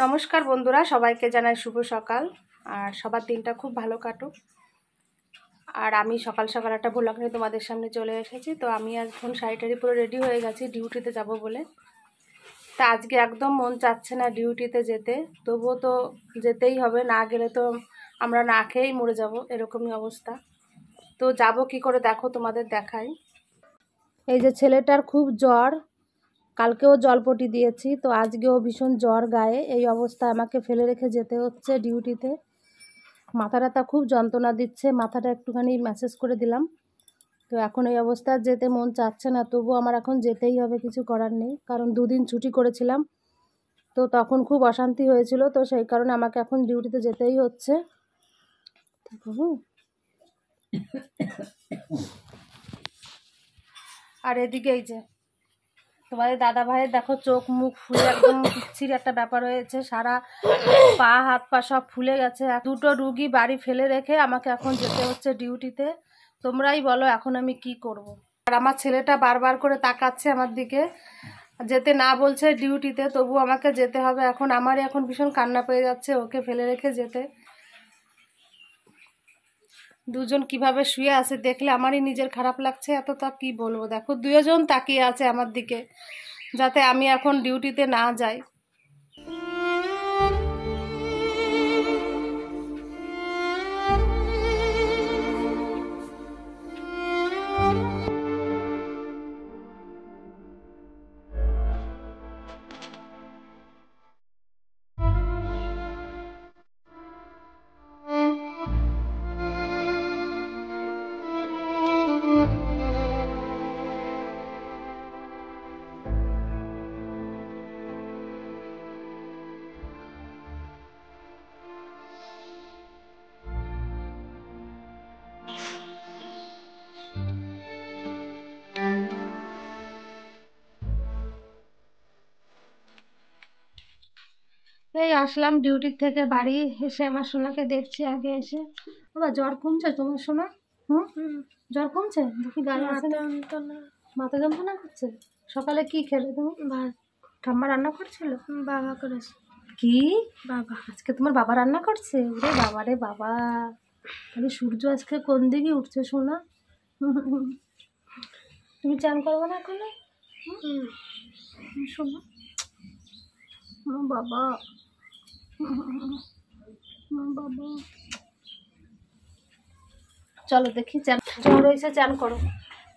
নমস্কার বন্ধুরা, সবাইকে জানাই শুভ সকাল। আর সবার দিনটা খুব ভালো কাটুক। আর আমি সকাল সকাল একটা ব্লগ নিয়ে তোমাদের সামনে চলে এসেছি। তো আমি এখন শাড়ি পুরো রেডি হয়ে গেছি ডিউটিতে যাব বলে। তা আজকে একদম মন চাচ্ছে না ডিউটিতে যেতে, তবুও তো যেতেই হবে, না গেলে তো আমরা না খেয়েই মরে যাব, এরকমই অবস্থা। তো যাব কি করে দেখো, তোমাদের দেখাই। এই যে ছেলেটার খুব জ্বর, কালকেও জলপটি দিয়েছি, তো আজকেও ভীষণ জ্বর গায়ে। এই অবস্থায় আমাকে ফেলে রেখে যেতে হচ্ছে ডিউটিতে। মাথাটা খুব যন্ত্রণা দিচ্ছে, মাথাটা একটুখানি ম্যাসেজ করে দিলাম। তো এখন এই অবস্থায় যেতে মন চাচ্ছে না, তবু আমার এখন যেতেই হবে, কিছু করার নেই। কারণ দুদিন ছুটি করেছিলাম, তো তখন খুব অশান্তি হয়েছিল, তো সেই কারণে আমাকে এখন ডিউটিতে যেতেই হচ্ছে। আর এদিকে এই যে তোমাদের দাদা ভাইয়ের দেখো চোখ মুখ ফুলে একদম বিচ্ছিরি একটা ব্যাপার হয়েছে, সারা পা হাত পা সব ফুলে গেছে। দুটো রুগী বাড়ি ফেলে রেখে আমাকে এখন যেতে হচ্ছে ডিউটিতে। তোমরাই বলো এখন আমি কি করব। আর আমার ছেলেটা বারবার করে তাকাচ্ছে আমার দিকে, যেতে না বলছে ডিউটিতে, তবু আমাকে যেতে হবে। এখন আমারই এখন ভীষণ কান্না পেয়ে যাচ্ছে ওকে ফেলে রেখে যেতে। দুজন কিভাবে শুয়ে আছে দেখলে আমারই নিজের খারাপ লাগছে, এত তা কি বলবো। দেখো দুজন তাকিয়ে আছে আমার দিকে, যাতে আমি এখন ডিউটিতে না যাই। এই আসলাম ডিউটি থেকে বাড়ি এসে আমার সোনাকে দেখছি। আগে এসে বাবা জ্বর কমছে তোমার সোনা? জ্বর কমছে? দেখি গায়ে আছে না? মাথা যন্ত্রণা করছে? সকালে কি খেলে তুমি? ভাত। ঠাম্মা রান্না করছিল? বাবা করেছে। কি বাবা? আজকে তোমার বাবা রান্না করছে? ওরে বাবা রে বাবা, তাহলে সূর্য আজকে কোন দিকে উঠছে সোনা? তুমি চান করবো না এখনো? সোনা বাবা, বাবা চলো দেখি, জ্বর হয়েছে, চান করো।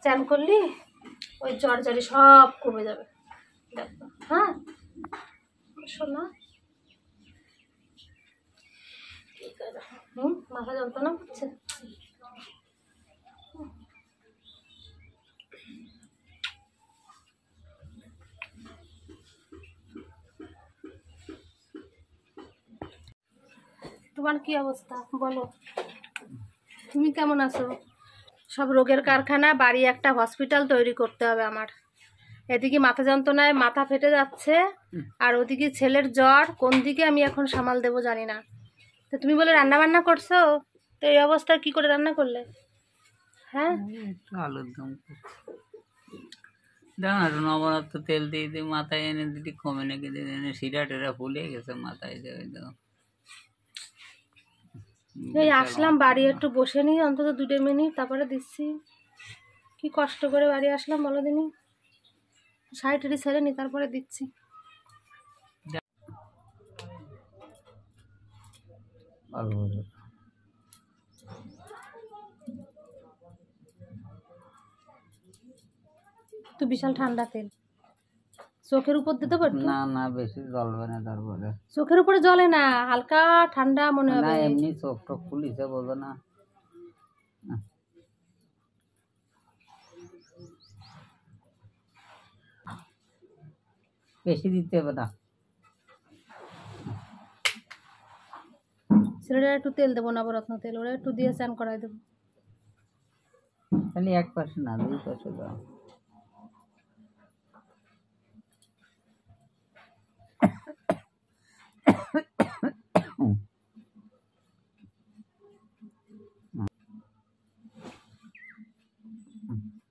চান করলি ওই জ্বর জ্বরে সব কমে যাবে, দেখো। হ্যাঁ শোনা, মাথা যন্ত্রণা করছে? তোমার কি অবস্থা বলো, তুমি কেমন আছো? সব রোগের কারখানা, বাড়ি একটা হসপিটাল তৈরি করতে হবে আমার। এদিকে মাথা যন্ত্রণায় মাথা ফেটে যাচ্ছে, আর ওদিকে ছেলের জ্বর, কোন দিকে আমি এখন সামাল দেবো জানি না। তো তুমি বলে রান্না বান্না করছো, তো এই অবস্থায় কি করে রান্না করলে? হ্যাঁ আলুর দম দেখো না, নবরত্ন তেল দিয়ে দিয়ে মাথায় এনে দিদি, কমে নাকি দিদি এনে শিরা টেরা ফুলে গেছে মাথায়। এই আসলাম বাড়ি, একটু বসে নিই অন্তত 2 মিনিট, তারপরে দিচ্ছি। কি কষ্ট করে বাড়ি আসলাম বলো দিনি, শাড়ি ছেড়ে নি তারপরে দিচ্ছি। তো বিশাল ঠান্ডা তেল, চোখের উপর দিতে পারতো না? না বেশি জ্বলবে না, তারপরে চোখের উপরে জ্বলে না, হালকা ঠান্ডা মনে হবে। এমনি চোখ টোক ফুলিছে বলবো না। বেশি দিতে হবে না। ছেলেটা একটু তেল দেবো, নবরত্ন তেল, ওরা একটু দিয়ে স্নান করাই দেবো। খালি এক পাশে না, 2 পাশে দাও।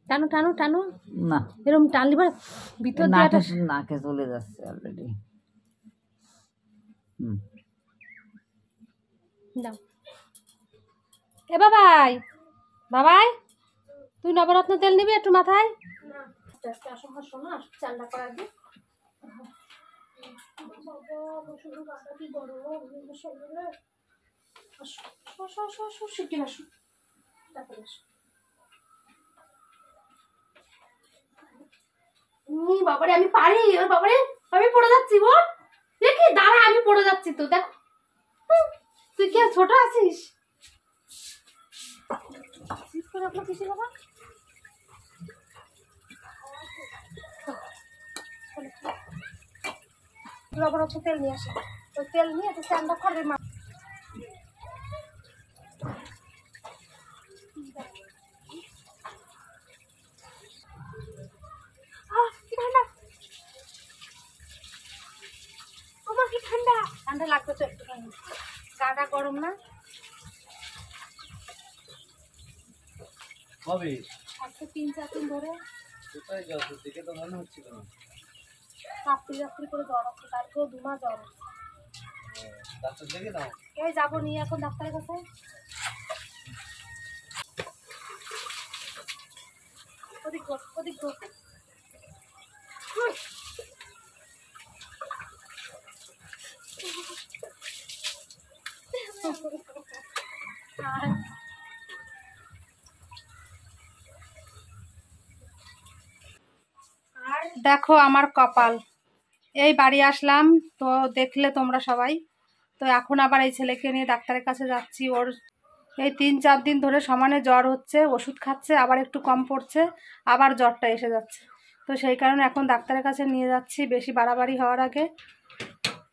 টানো টানো টানো না, এরকম টানলি ভিতর নাকে চলে যাচ্ছে অলরেডি। দাও। এ বাবাই, বাবাই তুই নবরত্ন তেল নিবি একটু মাথায়? শোনা চালটা করার দিই। বাবারে আমি পারি, বাবারে আমি পড়ে যাচ্ছি গো। দেখি দাঁড়া, আমি পড়ে যাচ্ছি তো দেখ। তুই কি ছোট আছিস? নবরত্ন তেল নিয়ে আসে, ওই তেল নিয়ে একটু চালটা করে মা। ঠান্ডা লাগবে তো একটুখানি, গাটা গরম না? আজকে 3-4 দিন ধরে রাত্রি করে জ্বর হচ্ছে, কালকেও 2 মাস জ্বর হচ্ছে। এই যাবো নিয়ে এখন ডাক্তারের কাছে। ওদিক ঘোর, ওদিক ঘোর। দেখো আমার কপাল, এই বাড়ি আসলাম তো দেখলে তোমরা সবাই। তো এখন আবার এই ছেলেকে নিয়ে ডাক্তারের কাছে যাচ্ছি। ওর এই 3-4 দিন ধরে সমানে জ্বর হচ্ছে, ওষুধ খাচ্ছে, আবার একটু কম পড়ছে, আবার জ্বরটা এসে যাচ্ছে। তো সেই কারণে এখন ডাক্তারের কাছে নিয়ে যাচ্ছি বেশি বাড়াবাড়ি হওয়ার আগে।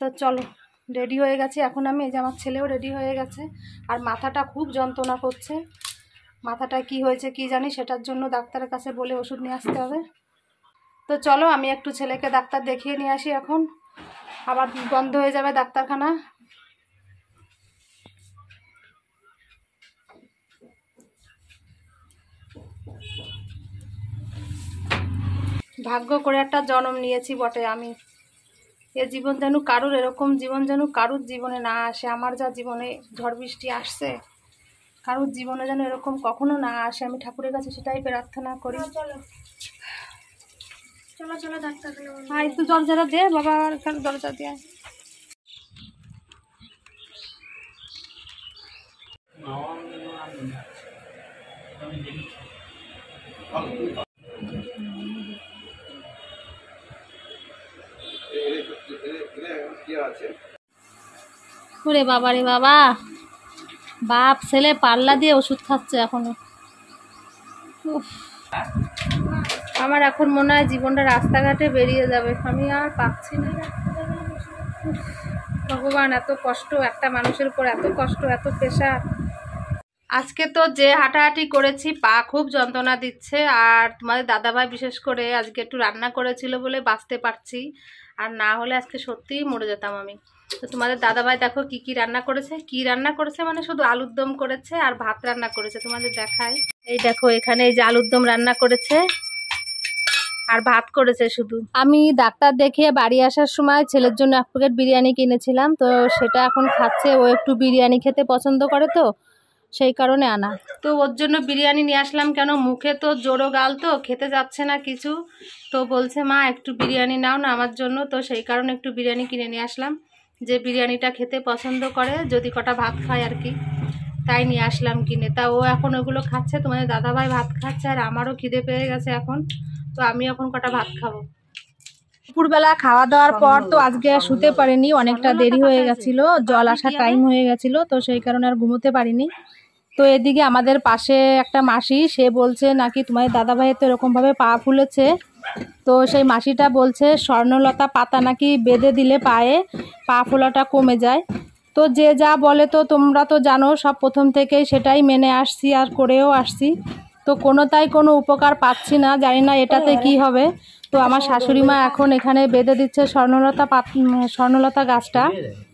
তো চলো, রেডি হয়ে গেছি এখন আমি। এই যে আমার ছেলেও রেডি হয়ে গেছে। আর মাথাটা খুব যন্ত্রণা করছে, মাথাটায় কি হয়েছে কি জানি, সেটার জন্য ডাক্তারের কাছে বলে ওষুধ নিয়ে আসতে হবে। তো চলো আমি একটু ছেলেকে ডাক্তার দেখিয়ে নিয়ে আসি, এখন আবার বন্ধ হয়ে যাবে ডাক্তারখানা। ভাগ্য করে একটা জন্ম নিয়েছি বটে আমি। এ জীবন যেন কারুর, এরকম জীবন যেন কারুর জীবনে না আসে। আমার যা জীবনে ঝড় বৃষ্টি আসছে, কারুর জীবনে যেন এরকম কখনো না আসে। আমি ঠাকুরের কাছে সেটাই প্রার্থনা করি। চলো চলো ডাক্তার, একটু দরজাটা দে বাবা, এখানে দরজা দিয়ে। ওরে বাবা রে বাবা, বাপ ছেলে পাল্লা দিয়ে ওষুধ খাচ্ছে এখনো। আমার এখন মনে হয় জীবনটা রাস্তাঘাটে বেরিয়ে যাবে, আমি আর পাচ্ছি না। ভগবান, এত কষ্ট একটা মানুষের উপর, এত কষ্ট, এত প্রেশার। আজকে তো যে হাঁটাহাঁটি করেছি, পা খুব যন্ত্রণা দিচ্ছে। আর তোমাদের দাদাভাই বিশেষ করে আজকে একটু রান্না করেছিল বলে বাঁচতে পারছি, আর না হলে আজকে সত্যিই মরে যেতাম আমি। তো তোমাদের দাদাভাই দেখো কি কি রান্না করেছে। কি রান্না করেছে মানে শুধু আলুর দম করেছে আর ভাত রান্না করেছে, তোমাদের দেখাই। এই দেখো এখানে এই যে আলুর দম রান্না করেছে আর ভাত করেছে শুধু। আমি ডাক্তার দেখিয়ে বাড়ি আসার সময় ছেলের জন্য 1 প্যাকেট বিরিয়ানি কিনেছিলাম, তো সেটা এখন খাচ্ছে। ও একটু বিরিয়ানি খেতে পছন্দ করে, তো সেই কারণে আনা। তো ওর জন্য বিরিয়ানি নিয়ে আসলাম। কেন, মুখে তো জোড়ো গাল, তো খেতে যাচ্ছে না কিছু। তো বলছে মা একটু বিরিয়ানি নাও না আমার জন্য। তো সেই কারণে একটু বিরিয়ানি কিনে নিয়ে আসলাম, যে বিরিয়ানিটা খেতে পছন্দ করে, যদি কটা ভাত খায় আর কি, তাই নিয়ে আসলাম কিনে। তা ও এখন ওগুলো খাচ্ছে, তোমাদের দাদাভাই ভাত খাচ্ছে, আর আমারও খিদে পেয়ে গেছে এখন। তো আমি এখন কটা ভাত খাবো। দুপুরবেলা খাওয়া দাওয়ার পর তো আজকে আর শুতে পারিনি, অনেকটা দেরি হয়ে গেছিল, জল আসার টাইম হয়ে গেছিল, তো সেই কারণে আর ঘুমোতে পারিনি। তো এদিকে আমাদের পাশে একটা মাসি, সে বলছে নাকি তোমার দাদাভাইয়ের তো এরকমভাবে পা ফুলেছে, তো সেই মাসিটা বলছে স্বর্ণলতা পাতা নাকি বেঁধে দিলে পায়ে পা ফোলাটা কমে যায়। তো যে যা বলে, তো তোমরা তো জানো সব প্রথম থেকেই সেটাই মেনে আসছি আর করেও আসছি। তো কোনো উপকার পাচ্ছি না, জানি না এটাতে কি হবে। তো আমার শাশুড়ি মা এখন এখানে বেঁধে দিচ্ছে স্বর্ণলতা গাছটা।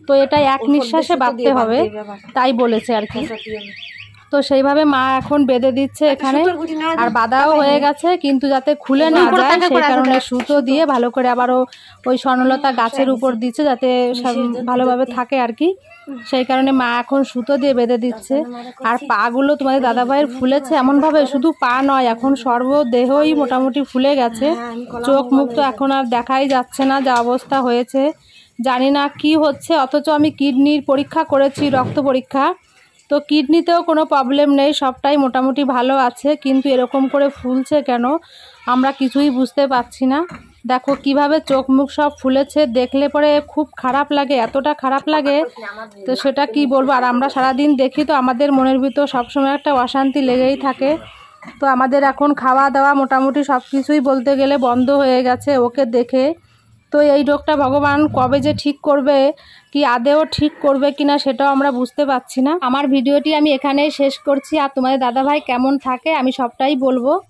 তো এটা এক নিঃশ্বাসে বাঁধতে হবে তাই বলেছে আর কি। তো সেইভাবে মা এখন বেঁধে দিচ্ছে এখানে, আর বাঁধাও হয়ে গেছে, কিন্তু যাতে খুলে না যায় সেই কারণে সুতো দিয়ে ভালো করে আবারও ওই স্বর্ণলতা গাছের উপর দিচ্ছে যাতে ভালোভাবে থাকে আর কি। সেই কারণে মা এখন সুতো দিয়ে বেঁধে দিচ্ছে। আর পাগুলো তোমাদের দাদাভাইয়ের ফুলেছে এমনভাবে, শুধু পা নয়, এখন সর্বদেহই মোটামুটি ফুলে গেছে। চোখ মুখ তো এখন আর দেখাই যাচ্ছে না, যা অবস্থা হয়েছে। জানি না কি হচ্ছে, অথচ আমি কিডনির পরীক্ষা করেছি, রক্ত পরীক্ষা, তো কিডনিতেও কোনো প্রবলেম নেই, সবটাই মোটামুটি ভালো আছে, কিন্তু এরকম করে ফুলছে কেন আমরা কিছুই বুঝতে পারছি না। দেখো কিভাবে চোখ মুখ সব ফুলেছে, দেখলে পরে খুব খারাপ লাগে, এতটা খারাপ লাগে তো সেটা কি বলবো। আর আমরা সারাদিন দেখি তো আমাদের মনের ভিতর সবসময় একটা অশান্তি লেগেই থাকে। তো আমাদের এখন খাওয়া দাওয়া মোটামুটি সব কিছুই বলতে গেলে বন্ধ হয়ে গেছে ওকে দেখে। তো এই রোগটা ভগবান কবে যে ঠিক করবে, কি আদেও ঠিক করবে কিনা সেটাও আমরা বুঝতে পারছি না। আমার ভিডিওটি আমি এখানেই শেষ করছি, আর তোমাদের দাদাভাই কেমন থাকে আমি সবটাই বলবো।